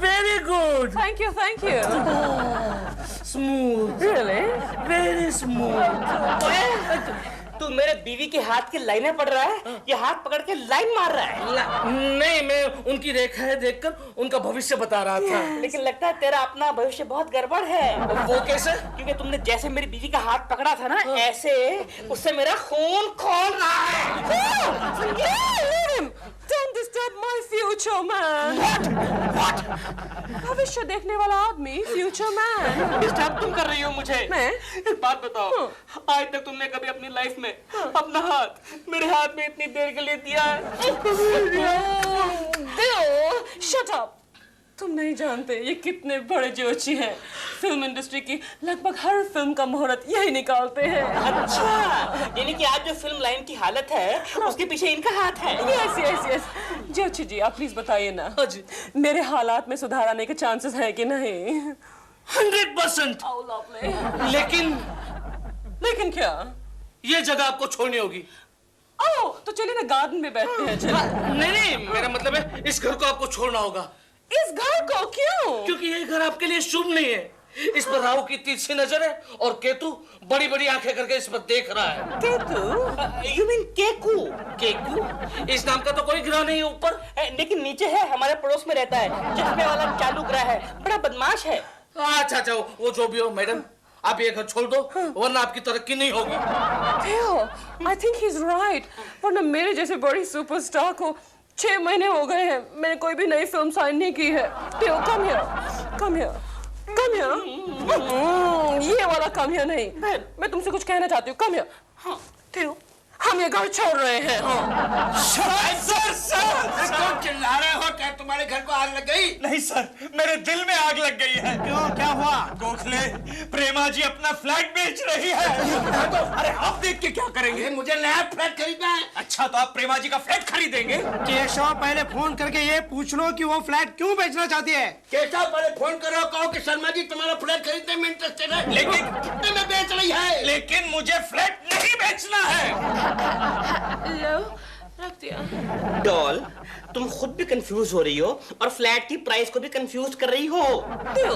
Very good. Thank you, thank you. Smooth. Really? Very smooth. तू मेरे बीवी के हाथ की लाइनें पढ़ रहा है, ये हाथ पकड़ के लाइन मार रहा है। नहीं, मैं उनकी रेखाएं देखकर उनका भविष्य बता रहा था। लेकिन लगता है तेरा अपना भविष्य बहुत गड़बड़ है। वो कैसे? क्योंकि तुमने जैसे मेरी बीवी का हाथ पकड़ा था ना, ऐसे उससे मेरा खून खोल रहा है। Don't disturb my future man. What? भविष्य देखने वाला आदमी, future man. डिस्टर्ब तुम कर रही हो मुझे। मैं? एक बात बताओ, आज तक तुमने कभी अपनी लाइफ में अपना हाथ मेरे हाथ में इतनी देर के लिए दिया है? Bill, shut up. तुम नहीं जानते ये कितने बड़े जोशी हैं। फिल्म इंडस्ट्री की लगभग हर फिल्म का मुहूर्त यही निकालते हैं। अच्छा, यानी कि आज जो फिल्म लाइन की हालत है, उसके पीछे इनका हाथ है। Yes yes yes. Joshi ji, आप प्लीज बताइए ना, जी। मेरे हालात में सुधार आने के चांसेस हैं कि नहीं? 100%। Oh, lovely. लेकिन क्या? ये जगह आपको छोड़नी होगी। ओह, तो चलिए ना गार्डन में बैठते हैं। चलिए। नहीं, मेरा मतलब है इस घर को आपको छोड़ना होगा। इस घर को क्यों? क्योंकि ये घर आपके लिए शुभ नहीं है। इस पर राहु की तीसरी नजर है और केतु बड़ी बड़ी आंखें करके इस पर देख रहा है। केतु? You mean Keku? केकु? इस नाम का तो कोई ग्रह नहीं है ऊपर। लेकिन नीचे है, हमारे पड़ोस में रहता है, चश्मे वाला चालू ग्रह है, बड़ा बदमाश है। अच्छा, वो जो भी हो मैडम, आप ये घर छोड़ दो, वरना आपकी तरक्की नहीं होगी। Theo, I think he's right. वरना मेरे जैसे बड़ी सुपरस्टार को 6 महीने हो गए हैं, मैंने कोई भी नई फिल्म साइन नहीं की है। Theo, come here, come here, come here. ये वाला come here नहीं। मैं तुमसे कुछ कहना चाहती हूँ। Come here. Theo, हम ये घर छोड़ रहे हैं। सर, क्यों चिल्ला रहे हो? क्या तुम्हारे घर को आग लग गई? नहीं सर, मेरे दिल में आग लग गई है। क्यों, क्या हुआ? गोखले, प्रेमा जी अपना फ्लैट बेच रही है। अरे आप देख के क्या करेंगे? मुझे नया फ्लैट खरीदना है। अच्छा, तो आप प्रेमा जी का फ्लैट खरीदेंगे? केशव, पहले फोन करके ये पूछ लो कि वो फ्लैट क्यों बेचना चाहती है। केशव, पहले फोन करो, कहो कि शर्मा जी तुम्हारा फ्लैट खरीदने में इंटरेस्टेड है। लेकिन कितने में बेच रही है? लेकिन मुझे फ्लैट नहीं बेचना है। लो, रख दिया। डॉल, तुम खुद भी कंफ्यूज हो रही हो और फ्लैट की प्राइस को भी कंफ्यूज कर रही हो। Theo,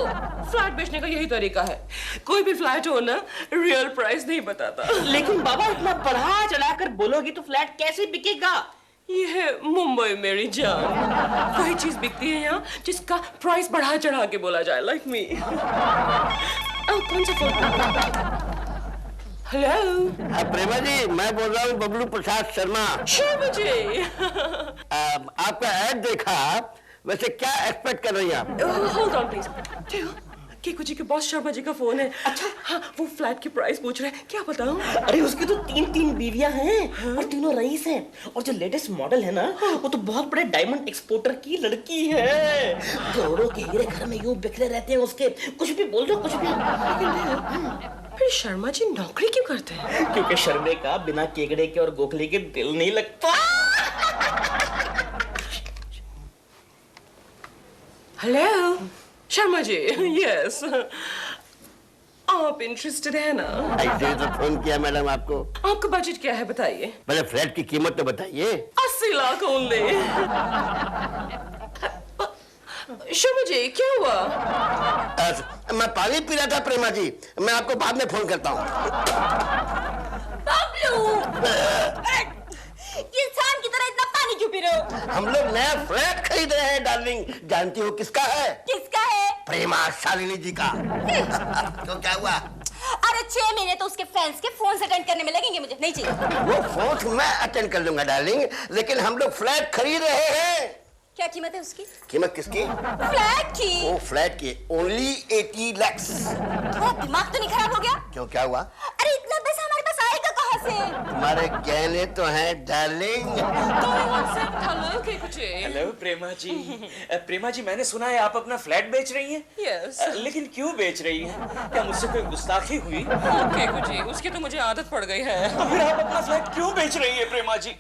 फ्लैट बेचने का यही तरीका है। कोई भी फ्लैट हो ना, रियल प्राइस नहीं बताता। लेकिन बाबा, इतना बढ़ा चढ़ाकर बोलोगी तो फ्लैट कैसे बिकेगा? ये है मुंबई मेरी जान। वही चीज बिकती है यहाँ जिसका प्राइस बढ़ा चढ़ा के बोला जाए, लाइक मी। कौन सा फोन? हेलो, प्रेमा जी, मैं बोल रहा हूँ बबलू प्रसाद शर्मा। शर्मा जी। आपका ऐड देखा, वैसे क्या एक्सपेक्ट कर रही हैं आप? Hold on please. Keku ji के बॉस शर्मा जी का फोन है। अच्छा, हाँ, वो फ्लैट की प्राइस पूछ रहे हैं। क्या बताऊं? अरे उसकी तो 3 बीवियां हैं और तीनों रईस हैं, और जो लेटेस्ट मॉडल है ना, वो तो बहुत बड़े डायमंड एक्सपोर्टर की लड़की है। करोड़ों के हीरे घर में यूं बिखरे रहते हैं उसके। कुछ भी बोल दो, कुछ भी। फिर शर्मा जी नौकरी क्यों करते हैं? क्योंकि शर्मे का बिना केकड़े के और गोखले के दिल नहीं लगता। हेलो शर्मा जी। यस, आप इंटरेस्टेड है ना? ऐसे तो फोन किया मैडम आपको। आपका बजट क्या है बताइए? पहले फ्लैट की कीमत तो बताइए। 80 लाख ओनली। शर्मा जी, क्या हुआ? मैं पानी पी रहा था प्रेमा जी, मैं आपको बाद में फोन करता हूँ। इंसान की तरह इतना पानी क्यों पी रहे हो? हम लोग नया फ्लैट खरीद रहे हैं डार्लिंग। जानती हो किसका है? किसका है? प्रेमा शालिनी जी का। तो क्या हुआ? अरे 6 महीने तो उसके फैंस के फोन अटेंड करने में लगेंगे, मुझे नहीं चाहिए। वो फोन मैं अटेंड कर लूंगा डार्लिंग, लेकिन हम लोग फ्लैट खरीद रहे हैं। क्या कीमत है उसकी? कीमत किसकी? फ्लैट की। वो फ्लैट की ओनली 80 लाख। तुम्हारा दिमाग तो नहीं खराब हो गया? क्यों, क्या हुआ? अरे इतना पैसा हमारे पास आएगा कहाँ से? तुम्हारे गहने तो हैं डार्लिंग। हेलो केकू जी। हेलो प्रेमा जी। प्रेमा जी, मैंने सुना है आप अपना फ्लैट बेच रही हैं? यस। लेकिन क्यों बेच रही हैं? क्या मुझसे कोई गुस्ताखी हुई? केकू जी, उसकी तो मुझे आदत पड़ गई है। तो फिर आप अपना फ्लैट क्यों बेच रही है प्रेमा जी?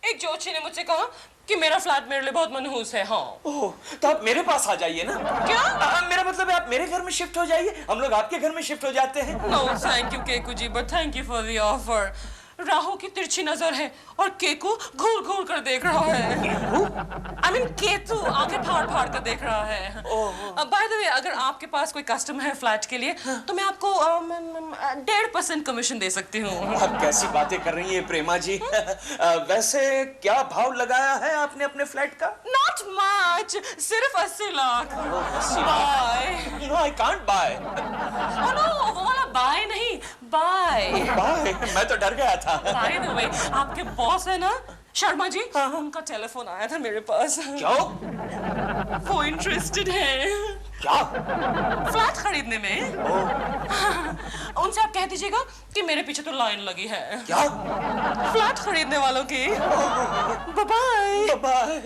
एक जोशी ने मुझसे कहा कि मेरा फ्लैट मेरे लिए बहुत मनहूस है। हाँ। ओह, तो आप मेरे पास आ जाइए ना। क्या? मेरा मतलब है आप मेरे घर में शिफ्ट हो जाइए, हम लोग आपके घर में शिफ्ट हो जाते हैं। No thank you Keku ji, but thank you for the offer. Rahu की तिरछी नजर है और केकू घूर घूर कर देख रहा है। आई मीन केतु आंखें फाड़ फाड़ कर देख रहा है। बाय द वे, अगर आपके पास कोई कस्टमर है फ्लैट के लिए तो मैं आपको 1.5% कमीशन दे सकती हूँ। आप कैसी बातें कर रही हैं प्रेमा जी? वैसे क्या भाव लगाया है आपने अपने फ्लैट का? नॉट मच, सिर्फ 80 lakh. Buy. No, I can't buy. Oh no, वो वाला बाय नहीं, बाय। बाय? मैं तो डर गया था। बाय द वे, आपके बॉस है ना शर्मा जी, उनका टेलीफोन आया था मेरे पास। क्यों? वो इंटरेस्टेड है। क्या? फ्लैट खरीदने में। उनसे आप कह दीजिएगा कि मेरे पीछे तो लाइन लगी है। क्या? फ्लैट खरीदने वालों की। Bye bye.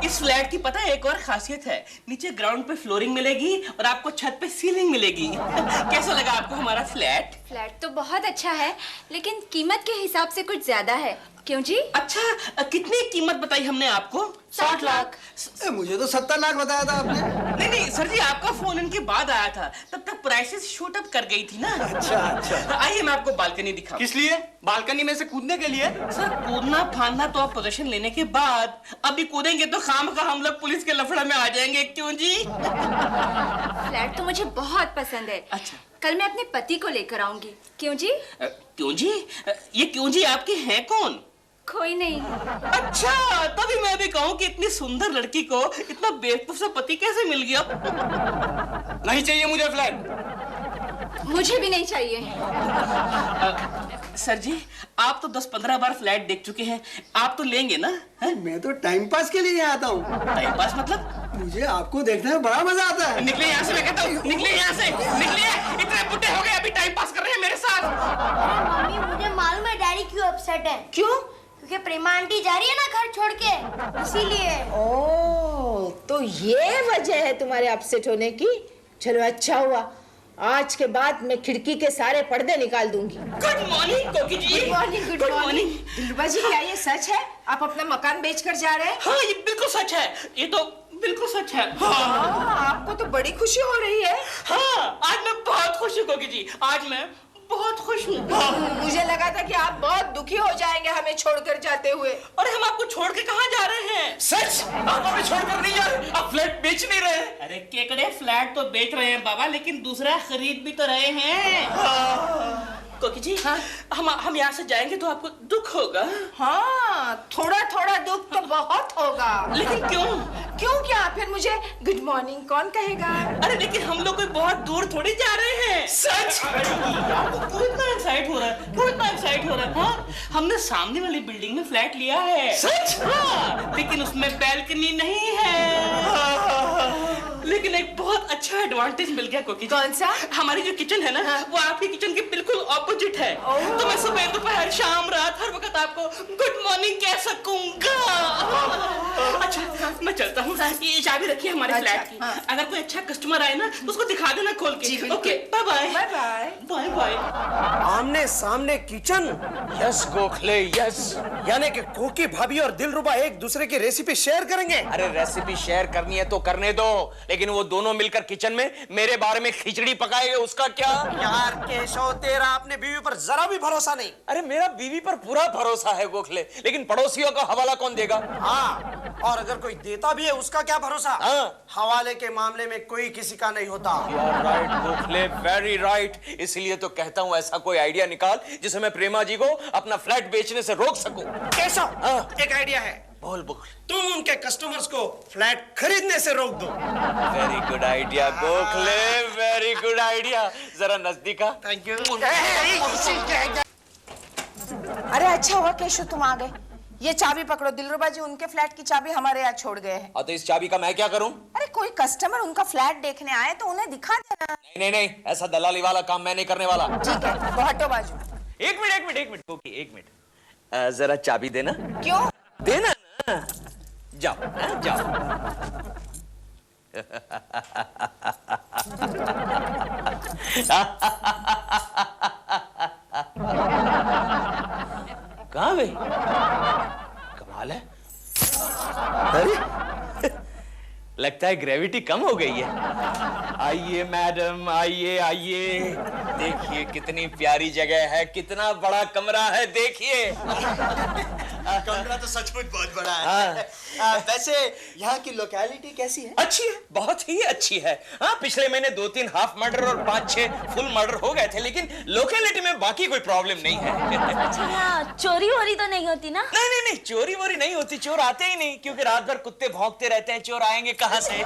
इस फ्लैट की पता है एक और खासियत है, नीचे ग्राउंड पे फ्लोरिंग मिलेगी और आपको छत पे सीलिंग मिलेगी। कैसा लगा आपको हमारा फ्लैट? फ्लैट तो बहुत अच्छा है, लेकिन कीमत के हिसाब से कुछ ज्यादा है। क्यों जी? अच्छा, कितनी कीमत बताई हमने आपको? 60 लाख। मुझे तो 70 लाख बताया था आपने। नहीं नहीं सर जी, आपका फोन इनके बाद आया था, तब तक प्राइसेस शूट अप कर गई थी ना। अच्छा। आइए मैं आपको बालकनी दिखाऊं। किस लिए? बालकनी में से कूदने के लिए? सर कूदना फांदना तो आप पोजीशन लेने के बाद, अभी कूदेंगे तो खामखा हम लोग पुलिस के लफड़ा में आ जाएंगे। क्यों जी? फ्लैट तो मुझे बहुत पसंद है। अच्छा। कल मैं अपने पति को लेकर आऊंगी। क्यों जी? क्यों जी? ये क्यों जी आपके हैं कौन? कोई नहीं। अच्छा, तभी मैं भी कहूँ कि इतनी सुंदर लड़की को इतना बेवकूफ सा पति कैसे मिल गया? नहीं चाहिए मुझे फ्लैट। मुझे भी नहीं चाहिए। सर जी, आप तो 10-15 बार फ्लैट देख चुके हैं, आप तो लेंगे ना? मैं तो टाइम पास के लिए आता हूँ। टाइम पास मतलब? मुझे आपको देखने में बड़ा मजा आता है। निकले यहाँ से, मैं कहता हूँ, निकले यहाँ से, निकले। इतने बुढ़े हो गए अभी टाइम पास कर रहे हैं मेरे साथ। मम्मी, मुझे मालूम है डैडी क्यों अपसेट है। क्यों? क्योंकि प्रेमा आंटी जा रही है ना घर छोड़ के, इसीलिए। ओह, तो ये वजह है तुम्हारे अपसेट होने की। चलो अच्छा हुआ, आज के बाद मैं खिड़की के सारे पर्दे निकाल दूंगी। Good morning Koki ji. Good morning. Good morning. Dilruba ji, क्या ये सच है? आप अपना मकान बेचकर जा रहे हैं? हाँ, ये बिल्कुल सच है, ये तो बिल्कुल सच है। हाँ, आपको तो बड़ी खुशी हो रही है। हाँ, आज मैं बहुत खुश हूँ कोकी जी, आज मैं बहुत खुश हूँ। मुझे लगा था कि आप बहुत दुखी हो जाएंगे हमें छोड़कर जाते हुए। और हम आपको छोड़ के कहाँ जा रहे हैं? सच? आप हमें छोड़कर नहीं जा रहे? आप फ्लैट बेच नहीं रहे? अरे केकड़े, फ्लैट तो बेच रहे हैं बाबा, लेकिन दूसरा खरीद भी तो रहे हैं। कोकी जी, हाँ? हम यहाँ से जाएंगे तो आपको दुख होगा। हाँ, थोड़ा थोड़ा दुख तो बहुत होगा। लेकिन क्यों? क्यों क्या? फिर मुझे गुड मॉर्निंग कौन कहेगा? अरे लेकिन हम लोग कोई बहुत दूर थोड़ी जा रहे हैं। सच? क्यों इतना एक्साइट हो रहा है? क्यों इतना एक्साइट हो रहा है? हाँ? हमने सामने वाली बिल्डिंग में फ्लैट लिया है। सच? हाँ, लेकिन उसमें बैल्कनी नहीं है। लेकिन एक बहुत अच्छा एडवांटेज मिल गया कोकी। कौन सा? हमारी जो किचन है ना, वो आपकी किचन के बिल्कुल ऑपोजिट है। तो मैं सुबह दोपहर शाम रात हर वक्त आपको गुड मॉर्निंग कह सकूंगा। अच्छा, मैं चलता हूँ, ये चाबी रखिए हमारे फ्लैट की। अगर कोई अच्छा कस्टमर आए ना तो उसको दिखा देना खोल के। Okay, bye bye. Bye bye. Bye bye. आमने सामने किचन। Yes Gokhale, yes. यानी कि कोकी भाभी और दिलरुबा एक दूसरे की रेसिपी शेयर करेंगे। अरे रेसिपी शेयर करनी है तो करने दो, लेकिन वो दोनों मिलकर किचन में मेरे बारे में खिचड़ी पकाएंगे, उसका क्या? यार केशव, तेरा अपने बीवी पर जरा भी भरोसा नहीं। अरे मेरा बीवी पर पूरा भरोसा है गोखले, लेकिन पड़ोसियों का हवाला कौन देगा? हाँ, और अगर कोई देता भी है उसका क्या भरोसा? हाँ। हवाले के मामले में कोई किसी का नहीं होता। Right Gokhale, very right. इसलिए तो कहता हूँ ऐसा कोई आइडिया निकाल जिससे मैं प्रेमा जी को अपना फ्लैट बेचने से रोक सकूं। केशव, हाँ। एक आइडिया है। बोल बोल। तुम उनके कस्टमर्स को फ्लैट खरीदने से रोक दो। Very good idea Gokhale, very good idea. जरा नजदीक आ। Thank you. अरे अच्छा हुआ केशव तुम आ गए। ये चाबी पकड़ो, दिलरुबा जी उनके फ्लैट की चाबी हमारे यहाँ छोड़ गए हैं। तो इस चाबी का मैं क्या करूं? अरे कोई कस्टमर उनका फ्लैट देखने आए तो उन्हें दिखा देना। नहीं नहीं नहीं, ऐसा दलाली वाला काम मैं नहीं करने वाला। ठीक है, तो हटो बाजू। एक मिनट गोकी, एक मिनट। जरा चाबी देना। क्यों? देना ना। जाओ जाओ। कहाँ गई? कमाल है। अरे लगता है ग्रेविटी कम हो गई है। आइए मैडम, आइए आइए। देखिए कितनी प्यारी जगह है, कितना बड़ा कमरा है, देखिए। कमरा तो सचमुच बहुत बड़ा है। वैसे यहाँ की लोकेलिटी कैसी है? अच्छी है, बहुत ही अच्छी है। हाँ, पिछले महीने 2-3 हाफ मर्डर और 5-6 फुल मर्डर हो गए थे, लेकिन लोकेलिटी में बाकी कोई प्रॉब्लम नहीं है। अच्छा, यहाँ चोरी वोरी तो नहीं होती ना? नहीं नहीं नहीं, चोरी वोरी नहीं होती, चोर आते ही नहीं, क्योंकि रात भर कुत्ते भौंकते रहते हैं, चोर आएंगे कहाँ से?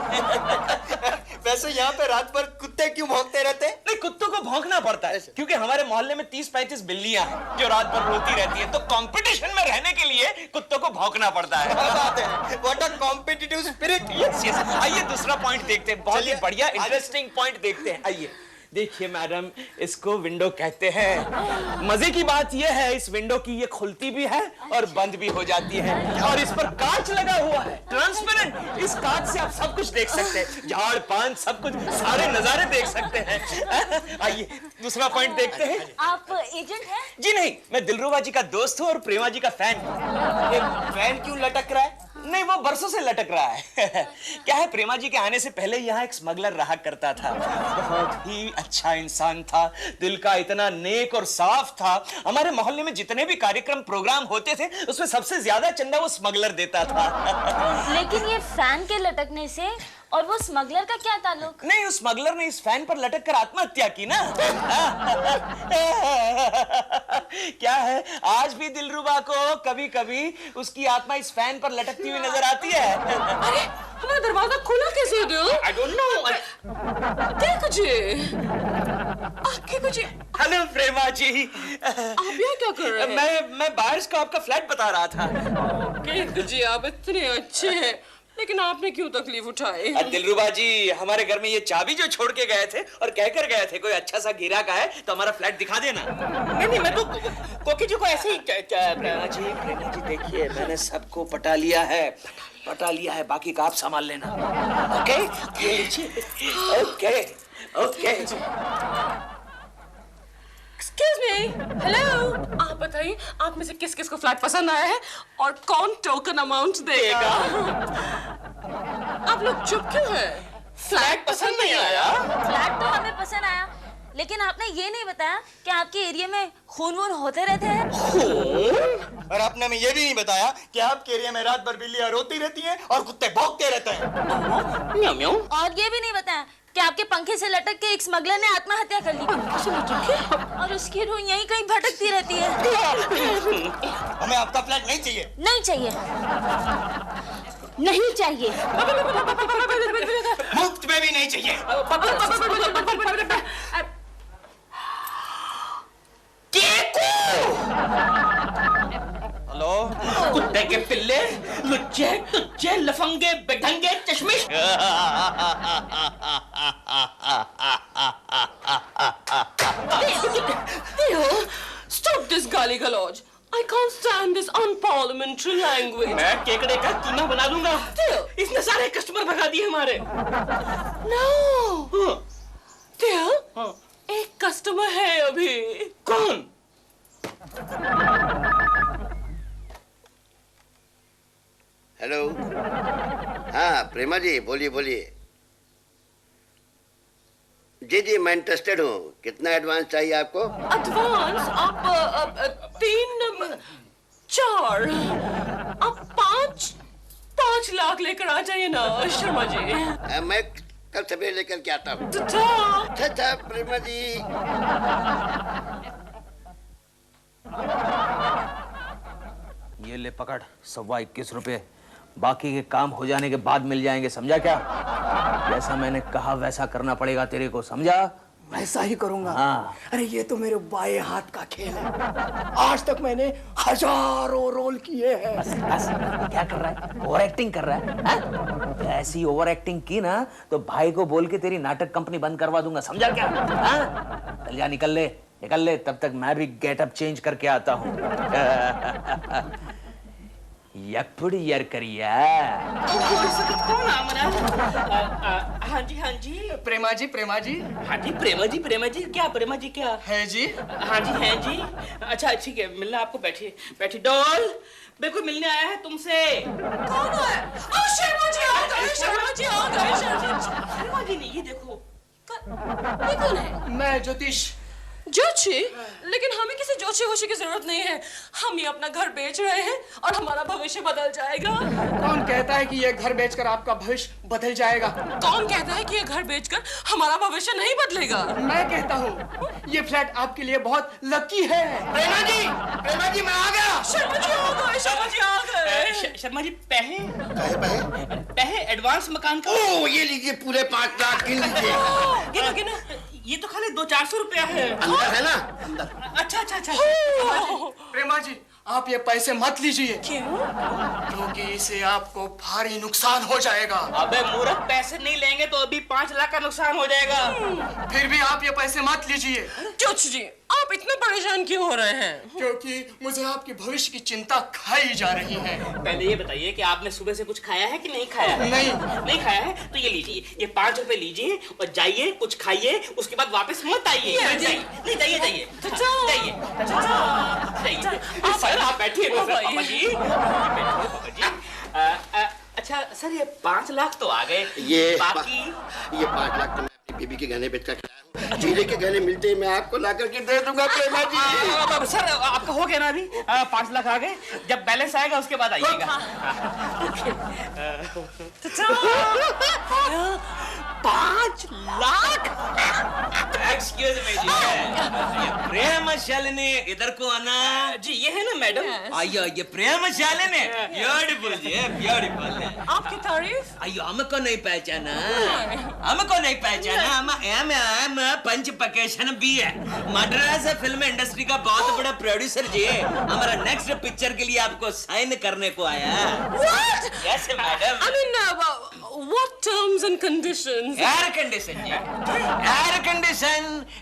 वैसे यहाँ पे रात भर कुत्ते क्यों भौंकते रहते हैं? नहीं, कुत्तों को भौंकना पड़ता है, क्योंकि हमारे मोहल्ले में 30-35 बिल्लियां हैं जो रात भर रोती रहती हैं, तो कंपटीशन में रहने के लिए कुत्तों को भौंकना पड़ता है। What a competitive spirit! Yes yes. आइए दूसरा पॉइंट देखते हैं, बहुत ही बढ़िया इंटरेस्टिंग पॉइंट देखते हैं। आइए देखिए मैडम, इसको विंडो कहते हैं। मजे की बात यह है इस विंडो की, ये खुलती भी है और बंद भी हो जाती है, और इस पर कांच लगा हुआ है, ट्रांसपेरेंट। इस कांच से आप सब कुछ देख सकते हैं, झाड़ पान सब कुछ, सारे नजारे देख सकते हैं। आइए दूसरा पॉइंट देखते हैं। आप एजेंट हैं? जी नहीं, मैं दिलरुबा जी का दोस्त हूँ और प्रेमा जी का फैन। फैन क्यों लटक रहा है? नहीं, वो बरसों से लटक रहा है। क्या है, प्रेमा जी के आने से पहले यहाँ एक स्मगलर रहा करता था, बहुत ही अच्छा इंसान था, दिल का इतना नेक और साफ था। हमारे मोहल्ले में जितने भी कार्यक्रम प्रोग्राम होते थे, उसमें सबसे ज्यादा चंदा वो स्मगलर देता था। लेकिन ये फैन के लटकने से और वो स्मगलर का क्या ताल्लुक? नहीं, उस स्मगलर ने इस फैन पर लटक कर आत्महत्या की ना। क्या है, आज भी दिलरुबा को कभी कभी उसकी आत्मा इस फैन पर लटकती हुई नजर आती है। अरे हमारा दरवाजा खुला कैसे दो? I don't know. हेलो प्रेमा जी, आप यहाँ क्या कर रहे हैं? मैं बाहर को आपका फ्लैट बता रहा था। जी आप इतने अच्छे हैं, लेकिन आपने क्यों तकलीफ उठाई? दिलरुबा जी, हमारे घर में ये चाबी जो छोड़ के गए थे और कहकर गए थे कोई अच्छा सा गिराक आए तो हमारा फ्लैट दिखा देना। नहीं, मैं तो कोकी जी को ऐसे ही प्रेमा जी देखिए, मैंने सबको पटा लिया है, बाकी का आप संभाल लेना। Okay okay okay. Excuse me, hello. आप बताइए, आप में से किस किस को फ्लैट पसंद आया है और कौन टोकन अमाउंट देगा? आप लोग चुप क्यों हैं? फ्लैट पसंद नहीं आया? फ्लैट तो हमें पसंद आया, लेकिन आपने ये नहीं बताया कि आपके एरिया में खून वून होते रहते हैं। और आपने हमें ये भी नहीं बताया कि आपके एरिया में रात भर बिल्लियां रोती रहती हैं और कुत्ते भौंकते रहते हैं। म्याऊ म्याऊ। और ये भी नहीं बताया कि आपके पंखे से लटक के एक स्मगलर ने आत्महत्या कर ली और उसकी रूह यहीं कहीं भटकती रहती है। हमें आपका फ्लैट नहीं चाहिए। नहीं चाहिए, नहीं चाहिए, मुफ्त में भी नहीं चाहिए। हेलो, कुत्ते के पिल्ले, लुच्चे टुच्चे लफंगे बेढंगे चश्मिश। Stop this गाली गलौज। I can't stand this unparliamentary language. मैं केकड़े का कीमा बना दूंगा। इसने सारे कस्टमर भगा दिए हमारे। No. Theo, एक कस्टमर है अभी। कौन? हेलो, हाँ प्रेमा जी, बोलिए बोलिए। जी जी, मैं इंटरेस्टेड हूँ। कितना एडवांस चाहिए आपको? एडवांस आप 3 4 आप 5 लाख लेकर आ जाइए ना शर्मा जी। मैं कल सवेरे लेकर के आता हूँ। अच्छा प्रेमा जी। ये ले पकड़, 21.25 रुपए, बाकी के काम हो जाने के बाद मिल जाएंगे, समझा क्या? जैसा मैंने कहा वैसा करना पड़ेगा तेरे को, समझा? वैसा ही करूंगा। हाँ। अरे ये तो मेरे बाएं हाथ का खेल है। आज तक मैंने हजारों रोल किए हैं। बस बस, क्या कर रहा है? ओवर एक्टिंग कर रहा है? हाँ? ऐसी ओवर एक्टिंग की ना तो भाई को बोल के तेरी नाटक कंपनी बंद करवा दूंगा, समझा क्या? हाँ? चल जा, निकल ले, तब तक मैं भी गेटअप चेंज करके आता हूँ। यकपुड़ यार करिया। हाँ जी प्रेमा जी हाँ जी प्रेमा जी क्या है जी? हाँ जी हैं जी। अच्छा ठीक है, मिलना आपको। बैठिए डॉल, मेरे को मिलने आया है तुमसे। कौन है? शर्मा जी आ गए। शर्मा जी नहीं, ये देखो ये कौन है? मैं ज्योतिष। जोशी? लेकिन हमें किसी जोशी वोशी की जरूरत नहीं है। हम ये अपना घर बेच रहे हैं और हमारा भविष्य बदल जाएगा। कौन कहता है कि ये घर बेचकर आपका भविष्य बदल जाएगा? कौन कहता है कि ये घर बेचकर हमारा भविष्य नहीं बदलेगा? मैं कहता हूँ ये फ्लैट आपके लिए बहुत लकी है। प्रेमा जी मैं आ गया। शर्मा जी आ गए, शर्मा जी आ गए। शर्मा जी पैसे पैसे एडवांस मकान का। ओ ये लीजिए पूरे 5 लाख गिन लीजिए। गिनो गिनो, ये तो खाली 200-400 रुपया है। अंदर है ना? अच्छा। प्रेमा जी आप ये पैसे मत लीजिए। क्यों? क्योंकि इससे आपको भारी नुकसान हो जाएगा। अबे मूर्ख, पैसे नहीं लेंगे तो अभी 5 लाख का नुकसान हो जाएगा। फिर भी आप ये पैसे मत लीजिए। जोशी जी आप इतने परेशान क्यों हो रहे हैं? क्योंकि मुझे आपके भविष्य की चिंता खाई जा रही है। पहले ये बताइए कि आपने सुबह से कुछ खाया है कि नहीं खाया है? नहीं खाया है तो ये लीजिए, ये 5 रुपए लीजिए और जाइए कुछ खाइए, उसके बाद वापस मत आइए। जाइए। आप बैठिए पापा जी। अच्छा सर, ये 5 लाख तो आ गए, ये बाकी ये 5 लाख तो मैं अपनी बीबी के गहने बेचकर खिलाया हूँ। जीरे के गहने मिलते ही मैं आपको ला करके दे दूंगा प्रेमा जी। सर आपका हो गया ना अभी? 5 लाख आ गए, जब बैलेंस आएगा उसके बाद आइएगा। 5 लाख? एक्सक्यूज मी जी, ये प्रेम शालिनी इधर को आना। जी ये है ना मैडम। आइयो, ये प्रेम शालिनी ब्यूटीफुल जी, ब्यूटीफुल। आपकी तारीफ? अयो हमको नहीं पहचाना, हमको नहीं पहचाना। हम पंचपकेशन भी है, मद्रास फिल्म इंडस्ट्री का बहुत बड़ा प्रोड्यूसर जी। हमारा नेक्स्ट पिक्चर के लिए आपको साइन करने को आया। What? Yes, madam. I mean, what terms and conditions? Air condition ji,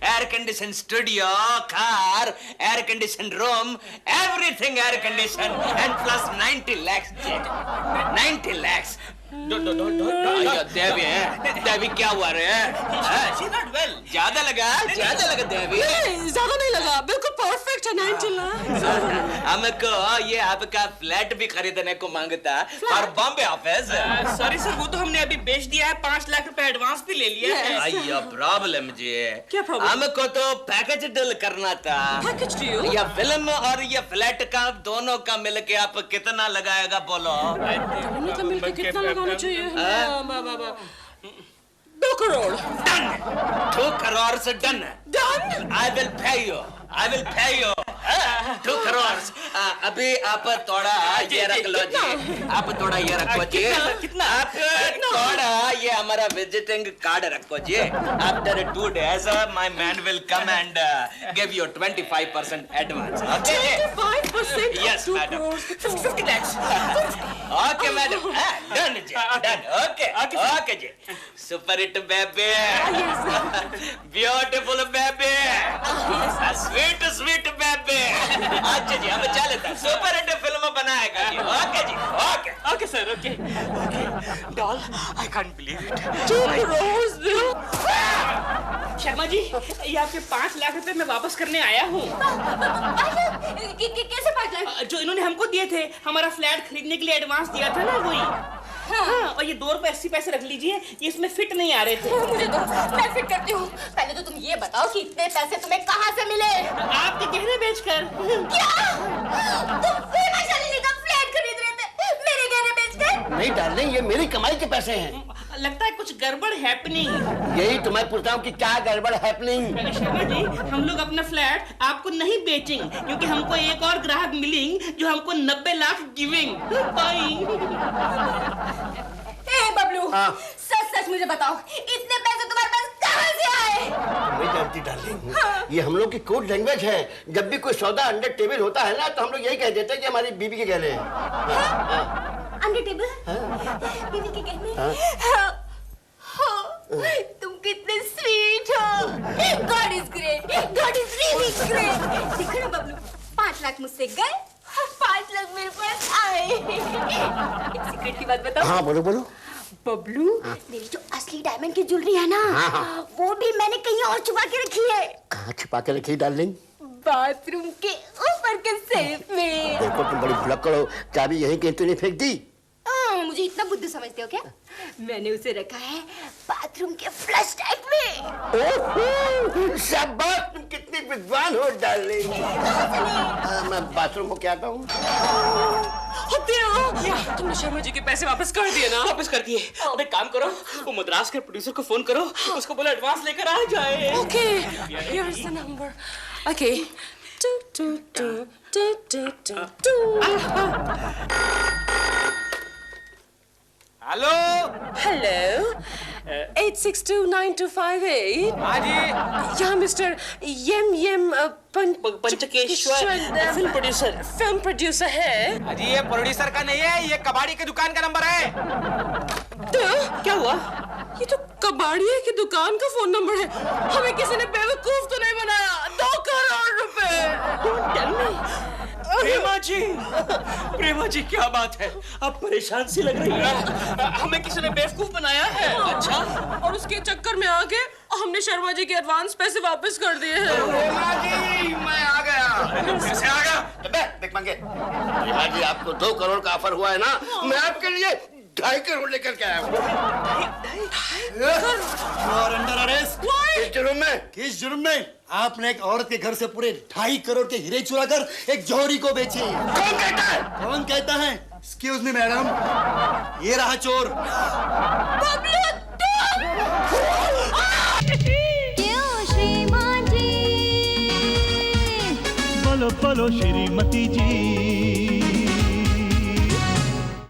air condition studio, car, air condition room, everything air condition and plus 90 lakh ji, 90 lakh. Devi क्या हुआ रे? ज्यादा लगा देवी? ज्यादा नहीं लगा, बिल्कुल परफेक्ट है। 90 लाख। हमको ये आपका फ्लैट भी खरीदने को मांगता और बॉम्बे ऑफिस। सॉरी सर, वो तो हमने अभी बेच दिया है, 5 लाख रुपए एडवांस भी ले लिया है। अयो प्रॉब्लम जी, क्या प्रॉब्लम? हमको तो पैकेज डील करना था। Package deal? ये फिल्म और ये फ्लैट का दोनों का मिलके आप कितना लगाएगा बोलो? दोनों का मिलकर कितना लगाना चाहिए? 2 करोड़। डन, 2 करोड़ से done. Done? I will pay you 2 crore. अभी आप थोड़ा ये रख लो जी, आप थोड़ा ये रखो जी। कितना? आप थोड़ा ये हमारा विजिटिंग कार्ड रखो जी। After 2 days my man will come and give you 25% advance. Okay? 25%? Yes, madam. 50 lakhs. Okay, madam. Done ji, done. Okay ji. Super hit baby. Beautiful baby. Sweet baby. अच्छा जी, हम चलते हैं। सुपर हिट फिल्म बनाएगा ji. Okay sir, okay. Doll, I can't believe it. 2 crore? Sharma ji, ये आपके 5 लाख रुपए मैं वापस करने आया हूँ। कैसे 5 लाख? जो इन्होंने हमको दिए थे, हमारा फ्लैट खरीदने के लिए एडवांस दिया था ना, वही। हाँ, और ये 2 रुपए 80 पैसे रख लीजिए, ये इसमें फिट नहीं आ रहे थे। मुझे तो, मैं फिट करती हूँ। पहले तो तुम ये बताओ कि इतने पैसे तुम्हें कहाँ से मिले? आपके गहने बेचकर। क्या? तुम प्रेमा शालिनी का फ्लैट खरीद रहे थे मेरे गहने बेचकर? नहीं डार्लिंग, ये मेरी कमाई के पैसे हैं। लगता है कुछ गड़बड़ हैपनिंग। यही तो मैं पूछता हूँ कि क्या गड़बड़ हैपनिंग? शर्मा जी, हम लोग अपना फ्लैट आपको नहीं बेचेंगे, क्योंकि हमको एक और ग्राहक मिलेंगे जो हमको 90 लाख गिविंग। बबलू, सच मुझे बताओ, इतने पैसे तुम्हारे पास कहाँ से आए? नहीं जानती डार्लिंग, ये हम लोग की कोड लैंग्वेज है। जब भी कोई सौदा अंडर टेबल होता है ना, तो हम लोग यही कह देते हैं कि हमारी बीबी के गहने हैं। Under table? बीबी के गहने? तुम कितने स्वीट हो। God is great, God is really great. देखो ना बबलू, 5 लाख मुझसे गए, 5 लाख मेरे पास आए। एक सीक्रेट की बात बताओ। हाँ बोलो। बबलू, मेरी जो असली डायमंड की ज्वेलरी है ना, वो भी मैंने कहीं और छुपा के रखी है। कहाँ छुपा के रखी डार्लिंग? बाथरूम के ऊपर के सेफ में। देखो तुम बड़ी भुलक्कड़ हो, चाबी यहीं कहीं तूने फेंक दी? मामा मुझे इतना बुद्धू समझते हो क्या? मैंने उसे रखा है बाथरूम के फ्लश टैंक में। ओहो, शाबाश, तुम कितनी विद्वान हो डार्लिंग। मैं बाथरूम को क्या आता हूँ? तुमने शर्मा जी के पैसे वापस कर दिए ना? वापस कर दिए। अब एक काम करो, वो मद्रास के प्रोड्यूसर को फोन करो, उसको बोलो एडवांस लेकर आ जाए। Okay, here's the number. Okay. Do, do, do, do, do, do, do. Hello. Hello. 8629258. हाँ जी। यहाँ मिस्टर यम पंचकेश्वर फिल्म प्रोड्यूसर। फिल्म प्रोड्यूसर है। अजी ये प्रोड्यूसर का नहीं है, ये कबाड़ी की दुकान का नंबर है। तो क्या हुआ? ये तो कबाड़िया की दुकान का फोन नंबर है। हमें किसी ने बेवकूफ तो नहीं बनाया। 2 करोड़ रुपए। प्रेमा जी क्या बात है, आप परेशान सी लग रही है। हमें किसी ने बेवकूफ बनाया है। अच्छा, और उसके चक्कर में आके हमने शर्मा जी के एडवांस पैसे वापस कर दिए हैं। प्रेमा जी, मैं आ गया। कैसे आ गया? देख मंगे, प्रेमा जी आपको 2 करोड़ का ऑफर हुआ है ना, मैं आपके लिए 2.5 करोड़ लेकर के आया हूँ। और अंडर अरेस्ट। किस जुर्म में? किस जुर्म में? आपने एक औरत के घर से पूरे 2.5 करोड़ के हीरे चुरा कर एक जौहरी को बेचे। कौन कहता है? कौन कहता है? एक्सक्यूज मी मैडम, ये रहा चोर। क्यों श्रीमान जी? बोलो बोलो श्रीमती जी।